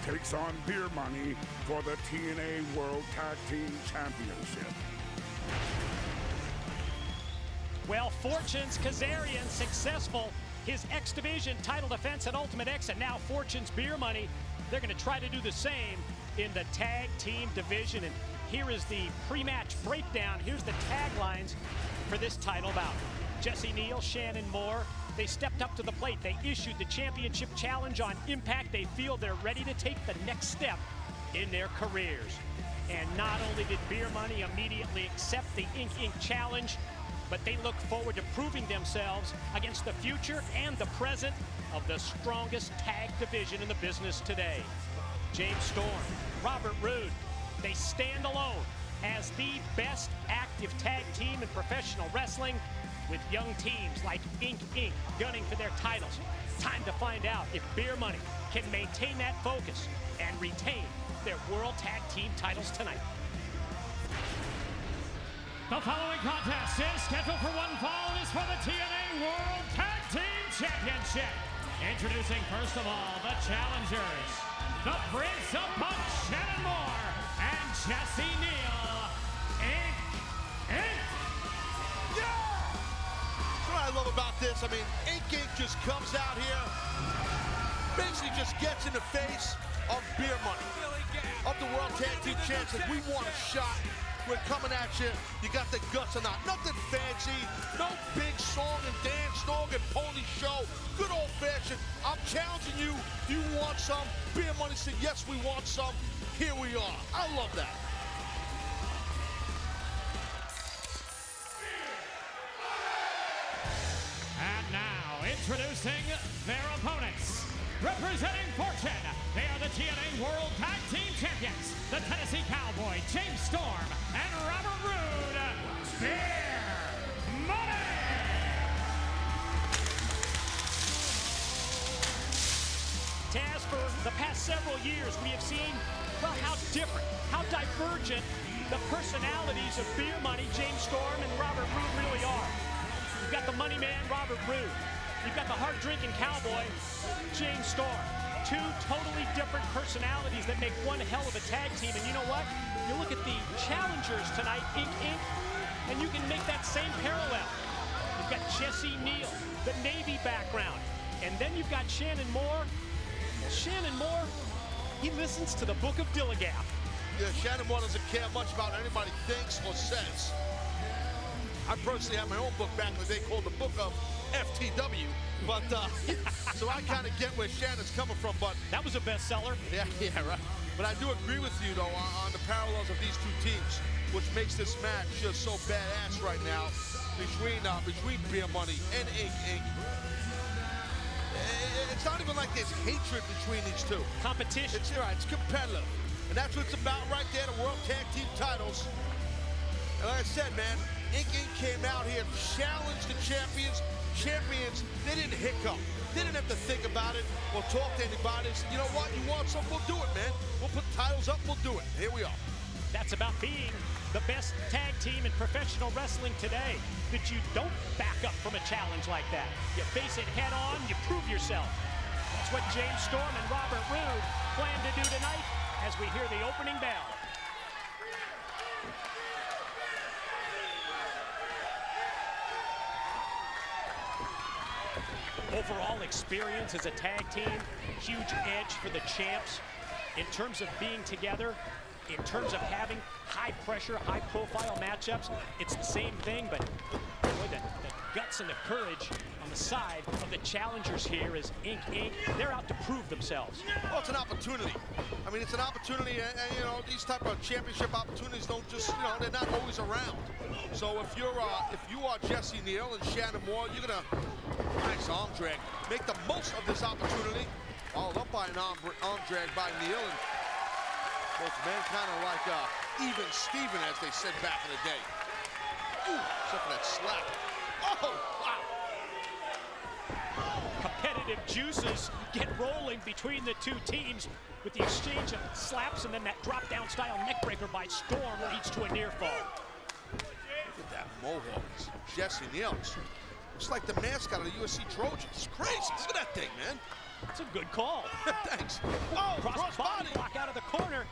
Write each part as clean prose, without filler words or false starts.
takes on Beer Money for the TNA World Tag Team Championship. Well, Fortune's Kazarian successful. His X Division title defense at Ultimate X, and now Fortune's Beer Money. They're going to try to do the same in the tag team division. And here is the pre-match breakdown. Here's the taglines for this title bout. Jesse Neal, Shannon Moore, they stepped up to the plate. They issued the championship challenge on Impact. They feel they're ready to take the next step in their careers. And not only did Beer Money immediately accept the Inc. challenge, but they look forward to proving themselves against the future and the present of the strongest tag division in the business today. James Storm, Robert Roode, they stand alone as the best active tag team in professional wrestling, with young teams like Inc. gunning for their titles. Time to find out if Beer Money can maintain that focus and retain their World Tag Team titles tonight. The following contest is scheduled for one fall and is for the TNA World Tag Team Championship. Introducing first of all the challengers, the Prince of Punk, Shannon Moore, and Jesse Neal, Inc. Yeah! That's what I love about this. I mean, Inc. just comes out here, basically just gets in the face of Beer Money, of the World Tag Team Championship. We want a shot. We're coming at you. You got the guts or not. Nothing fancy. No big song and dance, dog and pony show. Good old fashioned. I'm challenging you. You want some? Beer Money said, yes, we want some. Here we are. I love that. And now, introducing their opponents. Representing Fortune, they are the TNA World Tag Team Champions, the Tennessee Cowboy, James Storm, and Robert Roode, Beer Money! Taz, for the past several years, we have seen, well, how different, how divergent the personalities of Beer Money, James Storm, and Robert Roode really are. You've got the money man, Robert Roode. You've got the hard-drinking cowboy, James Storm. Two totally different personalities that make one hell of a tag team. And you know what? You look at the challengers tonight, Inc., and you can make that same parallel. You've got Jesse Neal, the Navy background. And then you've got Shannon Moore. Shannon Moore, he listens to the Book of Dilligath. Yeah, Shannon Moore doesn't care much about what anybody thinks or says. I personally have my own book back in the day called the Book of FTW, but so I kind of get where Shannon's coming from, but that was a bestseller. Yeah, right. But I do agree with you though on the parallels of these two teams, which makes this match just so badass right now between Beer Money and Inc. It's not even like there's hatred between these two. Competition. It's right. It's competitive, and that's what it's about right there. The World Tag Team titles. And like I said, man, Inc. came out here, challenged the champions. Champions, they didn't hiccup. They didn't have to think about it or talk to anybody. Said, you know what, you want something, we'll do it, man. We'll put titles up, we'll do it. Here we are. That's about being the best tag team in professional wrestling today. That you don't back up from a challenge like that. You face it head on, you prove yourself. That's what James Storm and Robert Roode plan to do tonight as we hear the opening bell. Overall experience as a tag team, huge edge for the champs in terms of being together, in terms of having high pressure, high profile matchups. It's the same thing, but boy, the guts and the courage on the side of the challengers here is Inc. They're out to prove themselves. Well, it's an opportunity. I mean, it's an opportunity, and you know, these type of championship opportunities don't just, you know, they're not always around. So if you are Jesse Neal and Shannon Moore, you're gonna, nice arm drag, make the most of this opportunity. Followed up by an arm drag by Neal, and both men kind of like even Steven, as they said back in the day. Ooh, except for that slap. Oh, wow. Competitive juices get rolling between the two teams with the exchange of slaps, and then that drop-down style neckbreaker by Storm leads to a near fall. Look at that mohawk. Jesse Neal. Looks like the mascot of the USC Trojans. It's crazy. Look at that thing, man. It's a good call. Thanks. Oh, Cross body block out of the corner.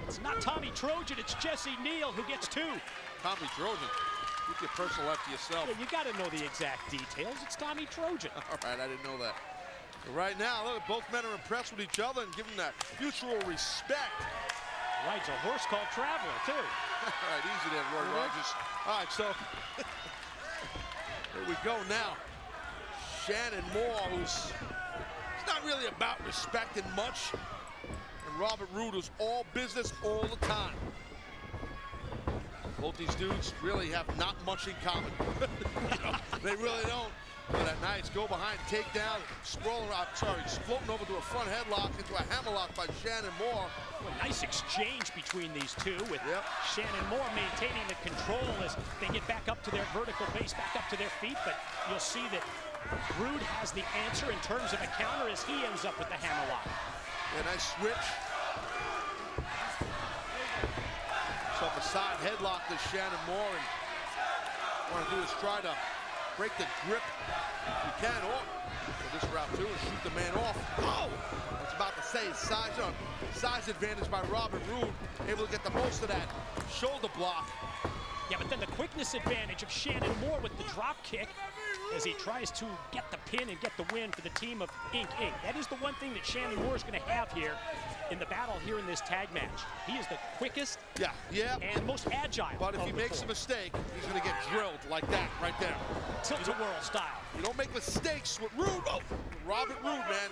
It's not Tommy Trojan, it's Jesse Neal who gets 2. Tommy Trojan. Keep your personal life to yourself. Yeah, you got to know the exact details. It's Tommy Trojan. All right, I didn't know that. But right now, look, both men are impressed with each other and giving that mutual respect. Rides a horse called Traveler, too. All right, easy there, Roy Rogers. All right, so here we go now. Shannon Moore, who's not really about respecting much. And Robert Roode, who's all business all the time. Both these dudes really have not much in common. You know, they really don't. But that nice go behind takedown, floating over to a front headlock into a hammerlock by Shannon Moore. Well, nice exchange between these two with Shannon Moore maintaining the control as they get back up to their vertical base, back up to their feet. But you'll see that Roode has the answer in terms of a counter as he ends up with the hammerlock. Yeah, nice switch. So a side headlock to Shannon Moore, and what I want to do is try to break the grip if you can, or this route too, and shoot the man off. Oh! I was about to say size advantage by Robert Roode, able to get the most of that shoulder block. Yeah, but then the quickness advantage of Shannon Moore with the drop kick as he tries to get the pin and get the win for the team of Inc. Inc. That is the one thing that Shannon Moore is going to have here in the battle here in this tag match. He is the quickest and most agile. But if he makes a mistake, he's going to get drilled like that right there. Tilt-a-whirl style. You don't make mistakes with Roode. Oh, Robert Roode, man.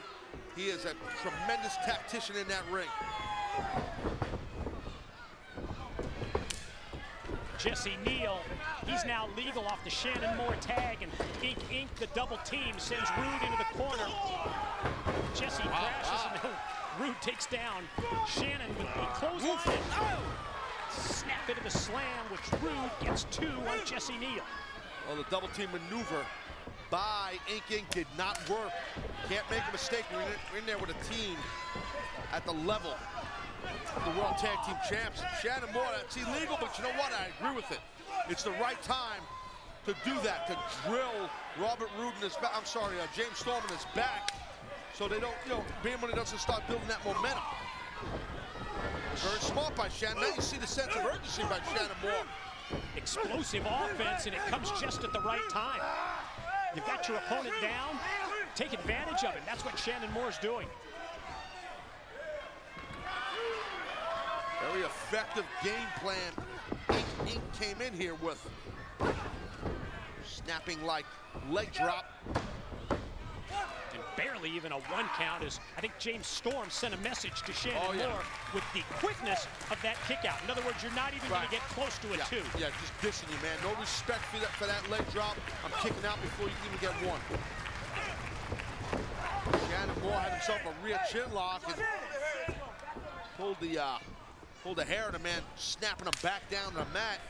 He is a tremendous tactician in that ring. Jesse Neal, he's now legal off the Shannon Moore tag, and Inc. Inc., the double team, sends Roode into the corner. Jesse crashes, and Roode takes down Shannon with the clothesline. Snap into the slam, which Roode gets 2 on Jesse Neal. Well, the double team maneuver by Inc. Inc. did not work. Can't make a mistake. We're in there with a team at the level of the World Tag Team Champs. Shannon Moore, that's illegal, but you know what? I agree with it. It's the right time to do that, to drill Robert Roode in his back. I'm sorry, James Storm in his back, so they don't, Beer Money doesn't start building that momentum. Very smart by Shannon. Now you see the sense of urgency by Shannon Moore. Explosive offense, and it comes just at the right time. You've got your opponent down, take advantage of it. That's what Shannon Moore's doing. Very effective game plan Inc. came in here with. Snapping like leg drop. And barely even a 1 count, as I think James Storm sent a message to Shannon Moore with the quickness of that kick out. In other words, you're not even going to get close to a 2. Yeah, just dissing you, man. No respect for that leg drop. I'm kicking out before you even get 1. Shannon Moore had himself a rear chin lock and pulled the hair of the man, snapping him back down to the mat.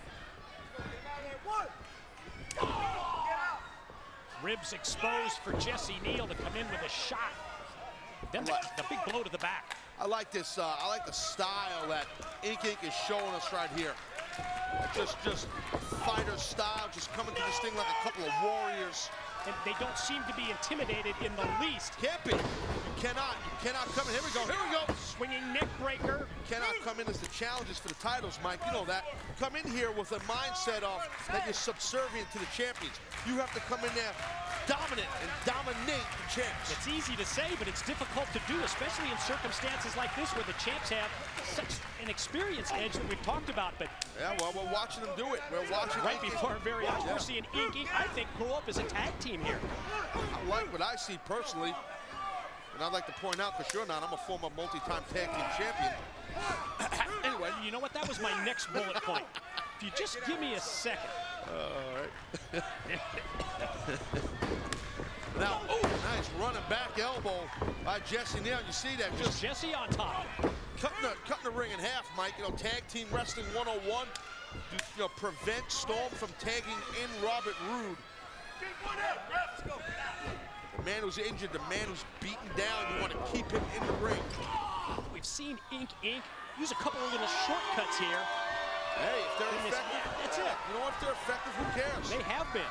Ribs exposed for Jesse Neal to come in with a shot. Then the big blow to the back. I like this. I like the style that Inc. Inc. is showing us right here. Just fighter style, just coming to this thing like a couple of warriors. And they don't seem to be intimidated in the least. Can't be. You cannot come in. Here we go. Swinging neck breaker. Cannot come in as the challenges for the titles, Mike. You know that. Come in here with a mindset of that you're subservient to the champions. You have to come in there dominant and dominate the champs. It's easy to say, but it's difficult to do, especially in circumstances like this where the champs have such an experience edge that we've talked about. But yeah, well, we're watching them do it. We're watching right before our very eyes. We're seeing Inc. Inc., I think, grow up as a tag team here. I like what I see personally. And I'd like to point out, because you're not, I'm a former multi-time tag team champion. Anyway, you know what? That was my next bullet point. If you just give me a second. All right. Now, nice running back elbow by Jesse Neal. You see that? Just Jesse on top. Cutting the ring in half, Mike. Tag team wrestling 101. Prevent Storm from tagging in Robert Roode. The man who's injured, the man who's beaten down, you want to keep him in the ring. We've seen Inc. Inc. use a couple of little shortcuts here. Hey, if they're effective, that's it. You know what? If they're effective, who cares? They have been.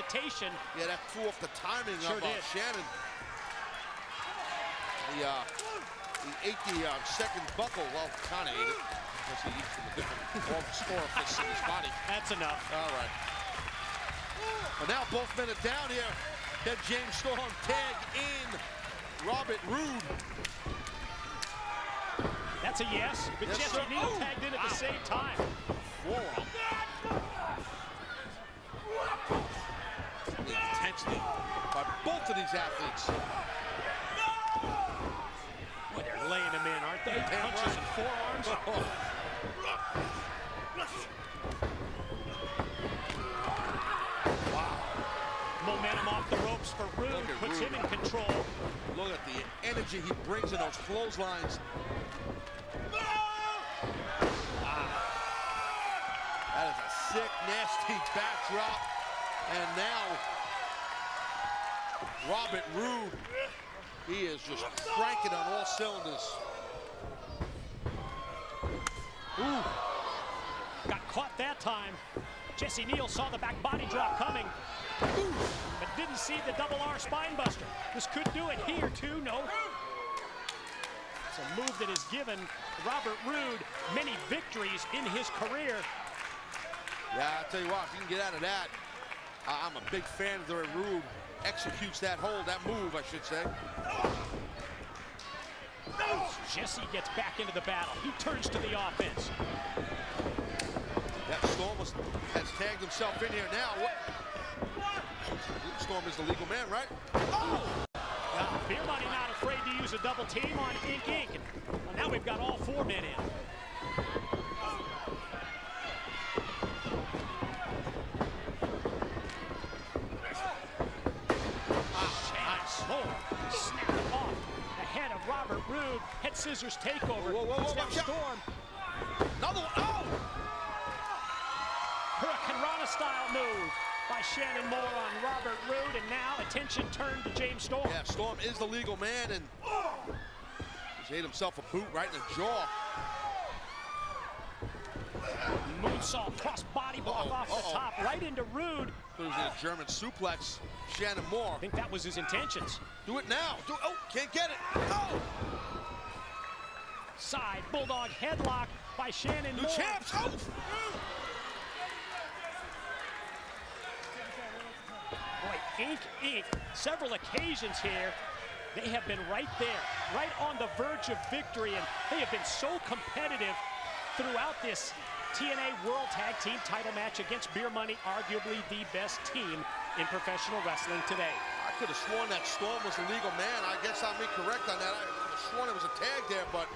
hesitation. Yeah, that threw off the timing Sure of did. Shannon. He ate the second buckle. Well, kind of ate it. Because he eats from a different orifice in his body. That's enough. All right. Well, now both men are down here. Then James Storm tag in Robert Roode. That's a yes. But Yes, Jesse sir. Neal Oh, tagged in at the same time. Forearm. Intensity by both of these athletes. Boy, they're laying him in, aren't they? Damn Punches right. and forearms. Wow. Momentum off the ropes for Roode. Look at Puts Roode. him in control. Look at the energy he brings in those clotheslines. That is a sick, nasty backdrop. And now, Robert Roode, he is just cranking on all cylinders. Ooh. Got caught that time. Jesse Neal saw the back body drop coming, but didn't see the double R spine buster. This could do it here too, no. It's a move that has given Robert Roode many victories in his career. Yeah, I'll tell you what, if you can get out of that, I'm a big fan of the way Roode executes that hold, that move, I should say. Jesse gets back into the battle. He turns to the offense. That Storm has tagged himself in here now. Storm is the legal man, right? Beer Money not afraid to use a double team on Ink Inc. Well, now we've got all four men in. Snap it off the head of Robert Roode. Head scissors takeover. Whoa, whoa, whoa, It's now watch out. Storm. Another one. Oh! Hurricane Rana style move by Shannon Moore on Robert Roode, and now attention turned to James Storm. Yeah, Storm is the legal man, and he's ate himself a boot right in the jaw. Moonsault cross body block off the top, right into Roode. There's a German suplex. Shannon Moore. I think that was his intentions. Do it now. Oh, can't get it. Oh! Side bulldog headlock by Shannon New Moore. champs. Oh! Boy, Inc. Several occasions here, they have been right there, right on the verge of victory, and they have been so competitive throughout this TNA World Tag Team title match against Beer Money, arguably the best team in professional wrestling today. I could have sworn that Storm was the legal man. I guess I'm incorrect on that. I could have sworn it was a tag there, but...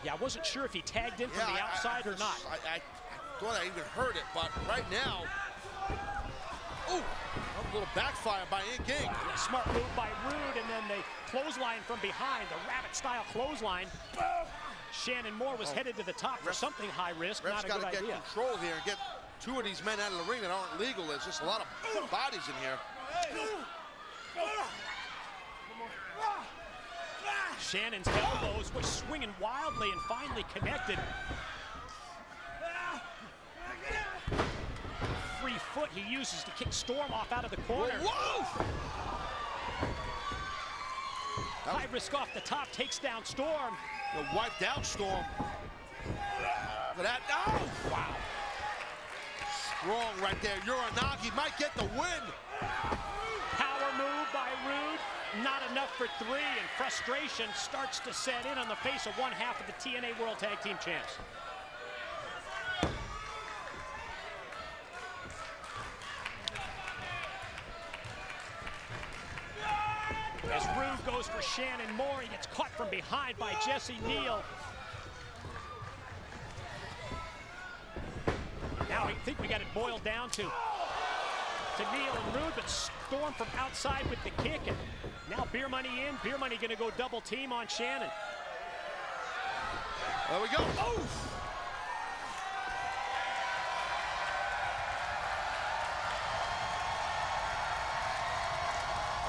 Yeah, I wasn't sure if he tagged in from the outside or not. I thought I even heard it, but right now... Ooh, a little backfire by Ink Inc. Yeah, smart move by Roode, and then the clothesline from behind, the rabbit-style clothesline. Shannon Moore was headed to the top for something high risk, not a good idea. Ref's got to get control here and get two of these men out of the ring that aren't legal. There's just a lot of bodies in here. Shannon's elbows were swinging wildly and finally connected. Free foot he uses to kick Storm off out of the corner. Whoa! High risk off the top, takes down Storm. The wiped out Storm. Look at that. Oh, wow. Strong right there. Uranagi might get the win. Power move by Roode. Not enough for three, and frustration starts to set in on the face of one half of the TNA World Tag Team Champs. As Roode goes for Shannon Moore, he gets caught from behind by Jesse Neal. Now I think we got it boiled down to Neal and Roode, but Storm from outside with the kick. And now Beer Money in. Beer Money going to go double team on Shannon. There we go. Oh!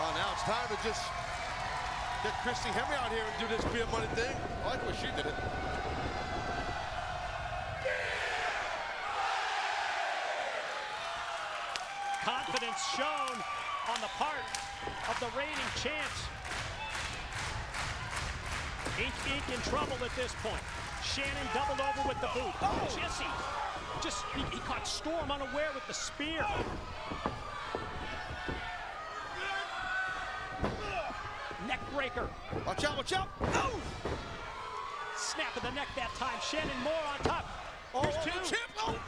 Oh, now it's time to just get Christy Henry out here and do this Beer Money thing. I like the way she did it. confidence shown on the part of the reigning champs. Inc in trouble at this point. Shannon doubled over with the boot. Oh, Jesse, he caught Storm unaware with the spear. Neck breaker. Watch out, watch out. Oh! Snap of the neck that time. Shannon Moore on top. Oh, here's two. Champ. Oh.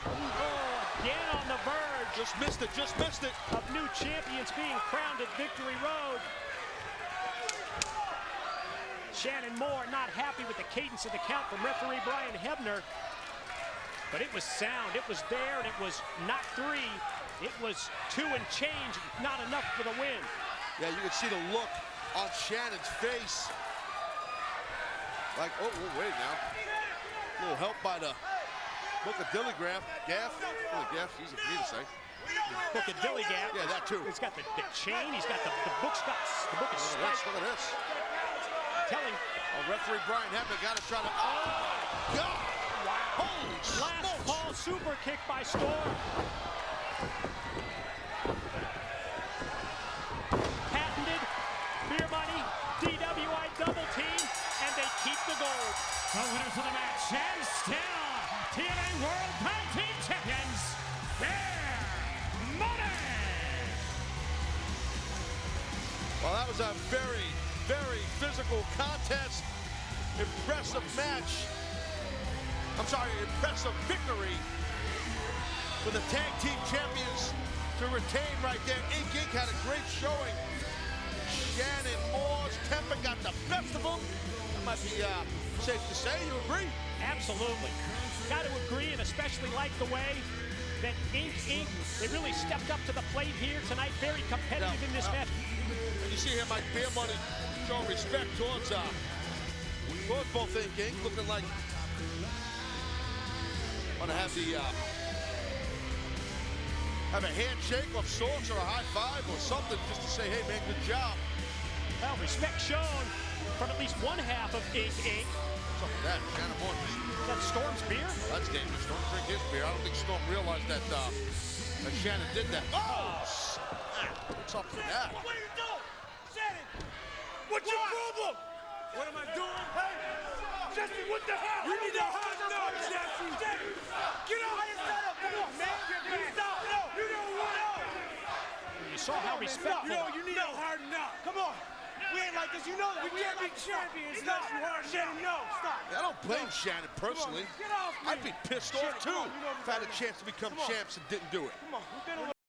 Again on the verge. Just missed it, just missed it. Of new champions being crowned at Victory Road. Shannon Moore not happy with the cadence of the count from referee Brian Hebner. But it was sound, it was there, and it was not 3. It was 2 and change, not enough for the win. Yeah, you can see the look on Shannon's face. Like, oh, wait now. A little help by the Book of Dillygraph. Gaff. Gaff, easy for me to say. Book of Dillygaff. Yeah, that too. He's got the chain, he's got the book is Look at this, look at this. telling. Oh, referee Brian Hebner got to try to. Oh, God! Wow. Holy Last smokes. call super kick by Storm. Patented, beer money, DWI double team, and they keep the gold. The winners of the match and still TNA World Tag Team Champions, Beer Money! Well, that was a very, very physical contest. Impressive match. I'm sorry, impressive victory for the tag team champions to retain right there. Inc had a great showing. Shannon Moore's temper got the best of them. That might be safe to say. You agree? Absolutely. Got to agree, and especially like the way that Inc, they really stepped up to the plate here tonight. Very competitive in this match. You see here Mike Beer Money showing respect towards both Inc, looking like want to have the have a handshake of sorts or a high five or something just to say, hey man, good job. Well, respect shown from at least one half of Inc. What's up with that? Shannon Moore. Is that Storm's beer? That's dangerous. Don't drink his beer. I don't think Storm realized that that Shannon did that. Oh! Snap. What's up with that? What are you doing? Shannon! What's your problem? What am I doing? Hey! Jesse, what the hell? You need to hard up, Jesse! Jesse! Get out! Come on, man! Stop! No! You don't want to! You saw how respectful. You need to harden up. Come on! We ain't like this. You know that. We can't be champions unless you harden Shannon, no! Stop! I don't blame Shannon personally. Get off me! I'd be pissed off too if I had a chance to become champs and didn't do it. Come on, we've been